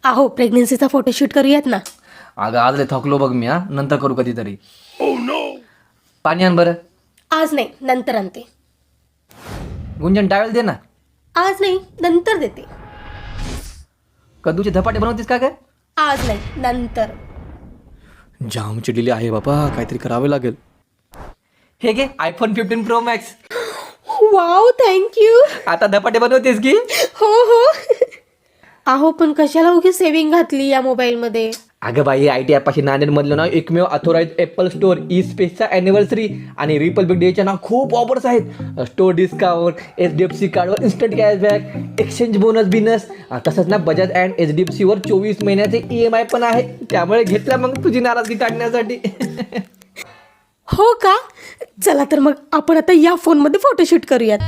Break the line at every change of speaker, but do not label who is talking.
अहो प्रेग्नेन्सीचा फोटोशूट करूयात ना.
अगं आज लय थकलो बघ मी. नंतर करू कधीतरी. पाणी आण बरं.
आज नाही, नंतर आणते.
गुंजन टावेल दे ना.
आज नाही, नंतर देते.
कद्दूचे धपाटे बनवतेस का काय?
आज नाही, नंतर.
जाम चिडलेली आहे बाबा, काहीतरी करावे लागेल. हे घे iPhone 15 Pro Max.
Wow, thank you.
आता धपाटे बनवतेस की?
हो हो. अहो पण कशाला उगी सेविंग घातली या मोबाईलमध्ये?
अगं बाई, IT ॲपाशी नांदेडमधलं ना एकमेव authorise Apple store E स्पेसचा anniversary आणि रिपब्लिक डेच्या ना खूप ऑफर्स आहेत. स्टोअर डिस्काउंट, HDFC कार्डवर इन्स्टंट कॅशबॅक, एक्सचेंज बोनस तसंच ना बजाज अँड HDFCवर 24 महिन्याचे EMI पण आहे. त्यामुळे घेतला मग तुझी नाराजगी काढण्यासाठी.
हो का? चला तर मग आपण आता या फोनमध्ये फोटोशूट करूयात.